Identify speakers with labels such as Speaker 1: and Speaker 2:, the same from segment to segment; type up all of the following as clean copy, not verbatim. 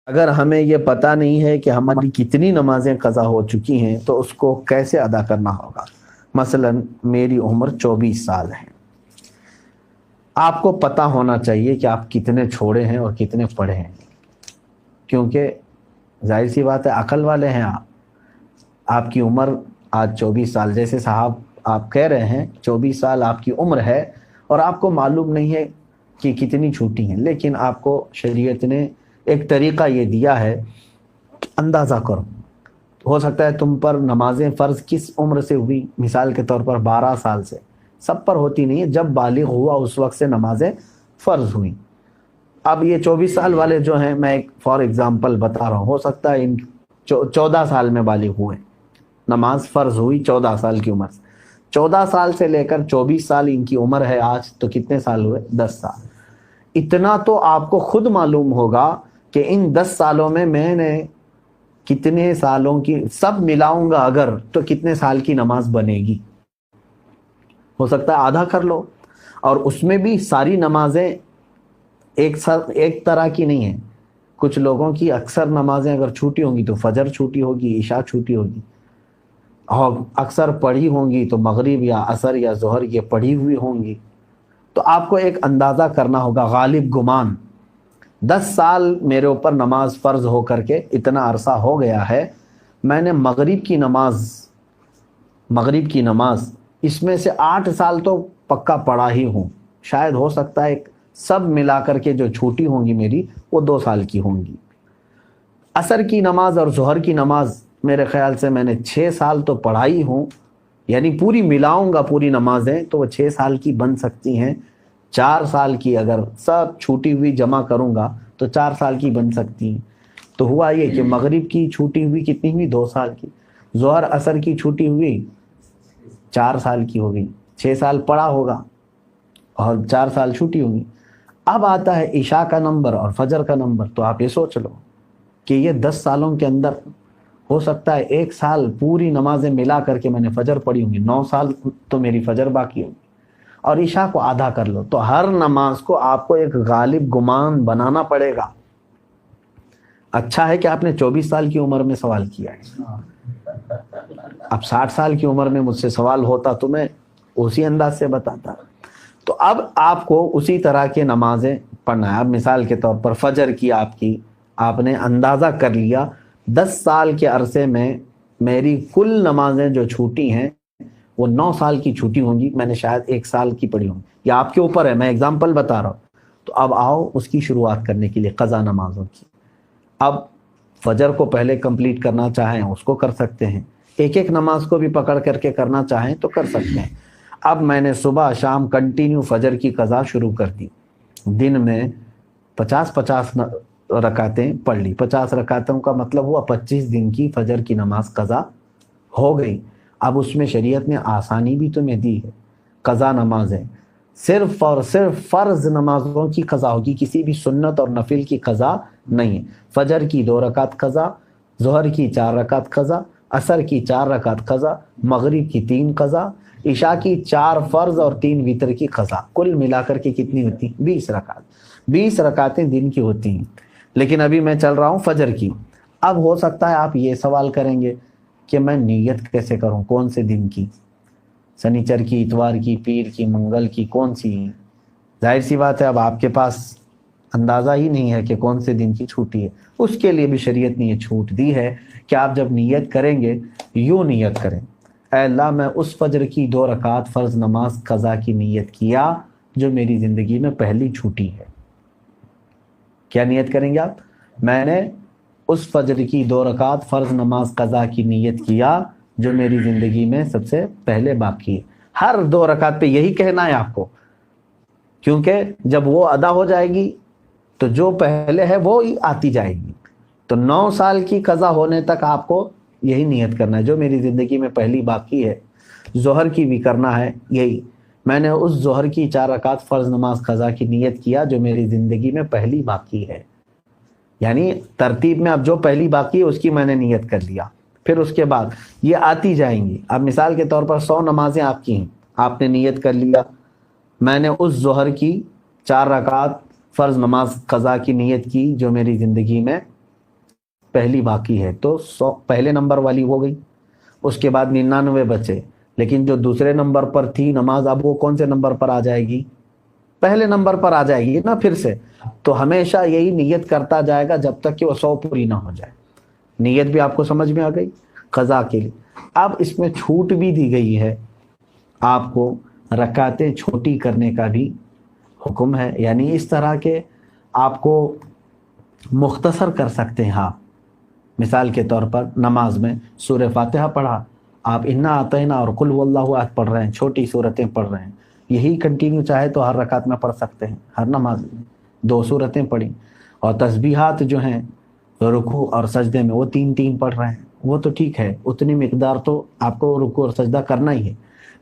Speaker 1: اگر ہمیں یہ پتہ نہیں ہے کہ ہماری کتنی نمازیں قضا ہو چکی ہیں تو اس کو کیسے ادا کرنا ہوگا؟ مثلا میری عمر 24 سال ہے، آپ کو پتہ ہونا چاہیے کہ آپ کتنے چھوڑے ہیں اور کتنے پڑھے ہیں، کیونکہ ظاہر سی بات ہے عقل والے ہیں آپ کی عمر آج 24 سال، جیسے صاحب آپ کہہ رہے ہیں 24 سال آپ کی عمر ہے اور آپ کو معلوم نہیں ہے کہ کتنی چھوٹی ہیں، لیکن آپ کو شریعت نے ایک طریقہ یہ دیا ہے، اندازہ کرو۔ ہو سکتا ہے تم پر نمازیں فرض کس عمر سے ہوئی، مثال کے طور پر 12 سال سے، سب پر ہوتی نہیں ہے، جب بالغ ہوا اس وقت سے نمازیں فرض ہوئیں۔ اب یہ 24 سال والے جو ہیں، میں ایک فار ایگزامپل بتا رہا ہوں، ہو سکتا ہے ان 14 سال میں بالغ ہوئے، نماز فرض ہوئی 14 سال کی عمر سے، 14 سال سے لے کر 24 سال ان کی عمر ہے آج، تو کتنے سال ہوئے؟ 10 سال۔ اتنا تو آپ کو خود معلوم ہوگا کہ ان 10 سالوں میں میں نے کتنے سالوں کی، سب ملاؤں گا اگر تو کتنے سال کی نماز بنے گی۔ ہو سکتا ہے آدھا کر لو، اور اس میں بھی ساری نمازیں ایک طرح کی نہیں ہیں، کچھ لوگوں کی اکثر نمازیں اگر چھوٹی ہوں گی تو فجر چھوٹی ہوگی، عشاء چھوٹی ہوگی، اور اکثر پڑھی ہوں گی تو مغرب یا عصر یا ظہر یہ پڑھی ہوئی ہوں گی۔ تو آپ کو ایک اندازہ کرنا ہوگا، غالب گمان 10 سال میرے اوپر نماز فرض ہو کر کے اتنا عرصہ ہو گیا ہے، میں نے مغرب کی نماز اس میں سے 8 سال تو پکا پڑھا ہی ہوں، شاید ہو سکتا ہے سب ملا کر کے جو چھوٹی ہوں گی میری وہ 2 سال کی ہوں گی۔ عصر کی نماز اور ظہر کی نماز میرے خیال سے میں نے 6 سال تو پڑھائی ہوں، یعنی پوری ملاؤں گا پوری نمازیں تو وہ 6 سال کی بن سکتی ہیں، 4 سال کی اگر سب چھوٹی ہوئی جمع کروں گا تو 4 سال کی بن سکتی ہیں۔ تو ہوا یہ کہ مغرب کی چھوٹی ہوئی کتنی ہوئی؟ 2 سال کی، ظہر عصر کی چھوٹی ہوئی 4 سال کی ہو گئی، 6 سال پڑھا ہوگا اور 4 سال چھوٹی ہوگی۔ اب آتا ہے عشاء کا نمبر اور فجر کا نمبر، تو آپ یہ سوچ لو کہ یہ 10 سالوں کے اندر ہو سکتا ہے 1 سال پوری نمازیں ملا کر کے میں نے فجر پڑھی ہوں گی، 9 سال تو میری فجر باقی ہوگی، اور عشاء کو آدھا کر لو، تو ہر نماز کو آپ کو ایک غالب گمان بنانا پڑے گا۔ اچھا ہے کہ آپ نے 24 سال کی عمر میں سوال کیا ہے، اب 60 سال کی عمر میں مجھ سے سوال ہوتا تو میں اسی انداز سے بتاتا۔ تو اب آپ کو اسی طرح کے نمازیں پڑھنا ہے۔ اب مثال کے طور پر فجر کی آپ نے اندازہ کر لیا 10 سال کے عرصے میں میری کل نمازیں جو چھوٹی ہیں وہ 9 سال کی چھوٹی ہوں گی، میں نے شاید 1 سال کی پڑھی ہوں، یا آپ کے اوپر ہے، میں اگزامپل بتا رہا ہوں۔ تو اب آؤ اس کی شروعات کرنے کے لیے قضا نمازوں کی۔ اب فجر کو پہلے کمپلیٹ کرنا چاہیں اس کو کر سکتے ہیں، ایک ایک نماز کو بھی پکڑ کر کے کرنا چاہیں تو کر سکتے ہیں۔ اب میں نے صبح شام کنٹینیو فجر کی قضا شروع کر دی، دن میں 50 رکعتیں پڑھ لی، 50 رکعتوں کا مطلب ہوا 25 دن کی فجر کی نماز قضا ہو گئی۔ اب اس میں شریعت نے آسانی بھی تمہیں دی ہے، قضا نمازیں صرف اور صرف فرض نمازوں کی قضا ہوگی، کسی بھی سنت اور نفل کی قضا نہیں ہے۔ فجر کی 2 رکعت قضا، ظہر کی 4 رکعت قضا، عصر کی 4 رکعت قضا، مغرب کی 3 قضا، عشاء کی 4 فرض اور 3 وتر کی قضا، کل ملا کر کے کتنی ہوتی؟ 20 رکعت، 20 رکعتیں دن کی ہوتی ہیں۔ لیکن ابھی میں چل رہا ہوں فجر کی۔ اب ہو سکتا ہے آپ یہ سوال کریں گے کہ میں نیت کیسے کروں، کون سے دن کی، سنیچر کی، اتوار کی، پیر کی، منگل کی، کون سی؟ ظاہر سی بات ہے اب آپ کے پاس اندازہ ہی نہیں ہے کہ کون سے دن کی چھوٹی ہے، اس کے لیے بھی شریعت نے یہ چھوٹ دی ہے کہ آپ جب نیت کریں گے یوں نیت کریں، اے اللہ میں اس فجر کی 2 رکعت فرض نماز قضا کی نیت کیا جو میری زندگی میں پہلی چھوٹی ہے۔ کیا نیت کریں گے آپ؟ میں نے اس فجر کی 2 رکعت فرض نماز قضا کی نیت کیا جو میری زندگی میں سب سے پہلے باقی ہے۔ ہر 2 رکعت پہ یہی کہنا ہے آپ کو، کیونکہ جب وہ ادا ہو جائے گی تو جو پہلے ہے وہ ہی آتی جائے گی۔ تو 9 سال کی قضا ہونے تک آپ کو یہی نیت کرنا ہے جو میری زندگی میں پہلی باقی ہے۔ ظہر کی بھی کرنا ہے یہی، میں نے اس ظہر کی 4 رکعت فرض نماز قضا کی نیت کیا جو میری زندگی میں پہلی باقی ہے، یعنی ترتیب میں اب جو پہلی باقی ہے اس کی میں نے نیت کر لیا، پھر اس کے بعد یہ آتی جائیں گی۔ اب مثال کے طور پر 100 نمازیں آپ کی ہیں، آپ نے نیت کر لیا میں نے اس ظہر کی 4 رکعت فرض نماز قضا کی نیت کی جو میری زندگی میں پہلی باقی ہے تو 100 پہلے نمبر والی ہو گئی، اس کے بعد 99 بچے، لیکن جو دوسرے نمبر پر تھی نماز اب وہ کون سے نمبر پر آ جائے گی؟ پہلے نمبر پر آ جائے گی نا پھر سے. تو ہمیشہ یہی نیت کرتا جائے گا جب تک کہ وہ 100 پوری نہ ہو جائے. نیت بھی آپ کو سمجھ میں آ گئی قضا کے لیے. اب اس میں چھوٹ بھی دی گئی ہے آپ کو، رکعتیں چھوٹی کرنے کا بھی حکم ہے، یعنی اس طرح کے آپ کو مختصر کر سکتے ہیں آپ. مثال کے طور پر نماز میں سورہ فاتحہ پڑھا، آپ انا اعطینا اور قل هو اللہ احد پڑھ رہے ہیں، چھوٹی صورتیں پڑھ رہے ہیں، یہی کنٹینیو چاہے تو ہر رکعت میں پڑھ سکتے ہیں، ہر نماز میں 2 صورتیں پڑھی. اور تسبیحات جو ہیں رکوع اور سجدے میں وہ 3 پڑھ رہے ہیں، وہ تو ٹھیک ہے، اتنی مقدار تو آپ کو رکوع اور سجدہ کرنا ہی ہے.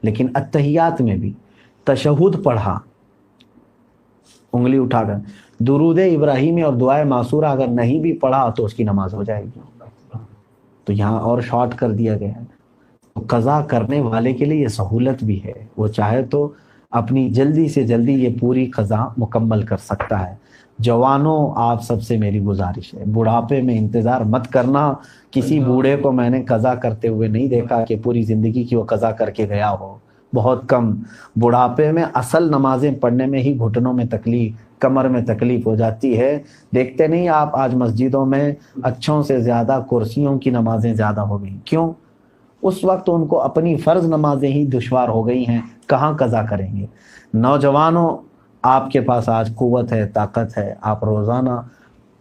Speaker 1: لیکن اتحیات میں بھی تشہد پڑھا انگلی اٹھا کر، درود ابراہیمی اور دعائے معصورہ اگر نہیں بھی پڑھا تو اس کی نماز ہو جائے گی. تو یہاں اور شارٹ کر دیا گیا ہے. قضا کرنے والے کے لیے یہ سہولت بھی ہے، وہ چاہے تو اپنی جلدی سے جلدی یہ پوری قضا مکمل کر سکتا ہے. جوانوں آپ سب سے میری گزارش ہے، بڑھاپے میں انتظار مت کرنا. کسی بوڑھے کو میں نے قضا کرتے ہوئے نہیں دیکھا کہ پوری زندگی کی وہ قضا کر کے گیا ہو، بہت کم. بڑھاپے میں اصل نمازیں پڑھنے میں ہی گھٹنوں میں تکلیف، کمر میں تکلیف ہو جاتی ہے. دیکھتے نہیں آپ آج مسجدوں میں اچھوں سے زیادہ کرسیوں کی نمازیں زیادہ ہو گئی. کیوں؟ اس وقت ان کو اپنی فرض نمازیں ہی دشوار ہو گئی ہیں، کہاں قضا کریں گے. نوجوانوں آپ کے پاس آج قوت ہے، طاقت ہے، آپ روزانہ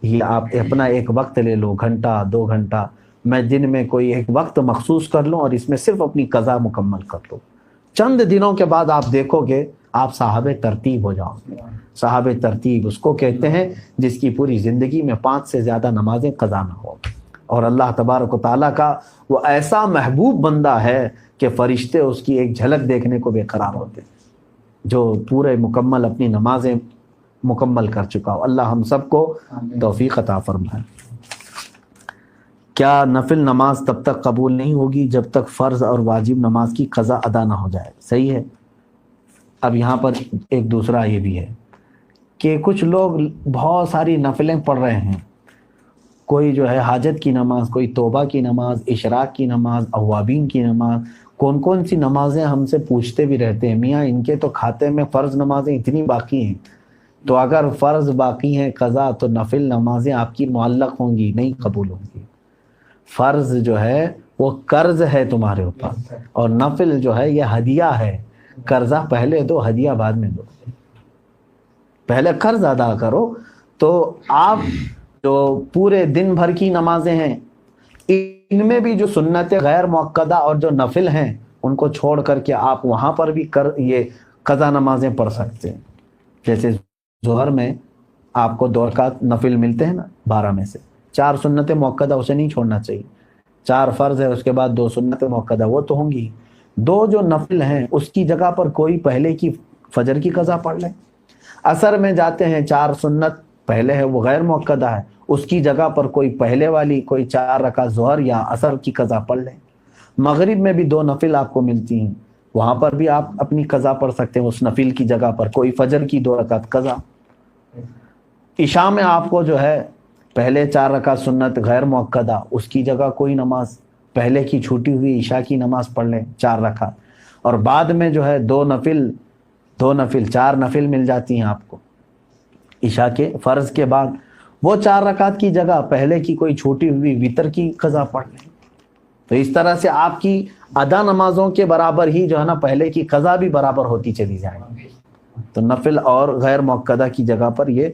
Speaker 1: یہ آپ اپنا ایک وقت لے لو، گھنٹہ 2 گھنٹہ، میں دن میں کوئی ایک وقت مخصوص کر لوں اور اس میں صرف اپنی قضا مکمل کر لوں. چند دنوں کے بعد آپ دیکھو گے آپ صاحب ترتیب ہو جاؤ گے. صاحب ترتیب اس کو کہتے ہیں جس کی پوری زندگی میں 5 سے زیادہ نمازیں قضا نہ ہو. اور اللہ تبارک و تعالیٰ کا وہ ایسا محبوب بندہ ہے کہ فرشتے اس کی ایک جھلک دیکھنے کو بے قرار ہوتے ہیں، جو پورے مکمل اپنی نمازیں مکمل کر چکا ہو. اللہ ہم سب کو توفیق عطا فرمائے. کیا نفل نماز تب تک قبول نہیں ہوگی جب تک فرض اور واجب نماز کی قضا ادا نہ ہو جائے؟ صحیح ہے. اب یہاں پر ایک دوسرا یہ بھی ہے کہ کچھ لوگ بہت ساری نفلیں پڑھ رہے ہیں، کوئی جو ہے حاجت کی نماز، کوئی توبہ کی نماز، اشراق کی نماز، اوابین کی نماز، کون سی نمازیں ہم سے پوچھتے بھی رہتے ہیں، میاں ان کے تو کھاتے میں فرض نمازیں اتنی باقی ہیں، تو اگر فرض باقی ہیں قضا تو نفل نمازیں آپ کی معلق ہوں گی، نہیں قبول ہوں گی. فرض جو ہے وہ قرض ہے تمہارے اوپر، اور نفل جو ہے یہ ہدیہ ہے. قرضہ پہلے دو، ہدیہ بعد میں دو. پہلے قرض ادا کرو. تو آپ جو پورے دن بھر کی نمازیں ہیں ان میں بھی جو سنت غیر مؤکدہ اور جو نفل ہیں ان کو چھوڑ کر کے آپ وہاں پر بھی یہ قضا نمازیں پڑھ سکتے ہیں. جیسے ظہر میں آپ کو 2 رکعت نفل ملتے ہیں نا 12 میں سے، 4 سنت مؤکدہ اسے نہیں چھوڑنا چاہیے. 4 فرض ہے، اس کے بعد 2 سنت مؤکدہ وہ تو ہوں گی. 2 جو نفل ہیں اس کی جگہ پر کوئی پہلے کی فجر کی قضا پڑھ لیں. عصر میں جاتے ہیں 4 سنت پہلے ہے وہ غیر مؤکدہ ہے، اس کی جگہ پر کوئی پہلے والی کوئی 4 رکعت ظہر یا عصر کی قضا پڑھ لیں. مغرب میں بھی 2 نفل آپ کو ملتی ہیں، وہاں پر بھی آپ اپنی قضا پڑھ سکتے ہیں، اس نفل کی جگہ پر کوئی فجر کی 2 رکعت قضا. عشاء میں آپ کو جو ہے پہلے 4 رکعت سنت غیر مؤکدہ، اس کی جگہ کوئی نماز پہلے کی چھوٹی ہوئی عشاء کی نماز پڑھ لیں 4 رکعت، اور بعد میں جو ہے 2 نفل 4 نفل مل جاتی ہیں آپ کو عشاء کے فرض کے بعد. وہ 4 رکعت کی جگہ پہلے کی کوئی چھوٹی ہوئی وتر کی قضا پڑھ لیں. تو اس طرح سے آپ کی ادا نمازوں کے برابر ہی جو ہے نا پہلے کی قضا بھی برابر ہوتی چلی جائے گی. تو نفل اور غیر مؤکدہ کی جگہ پر یہ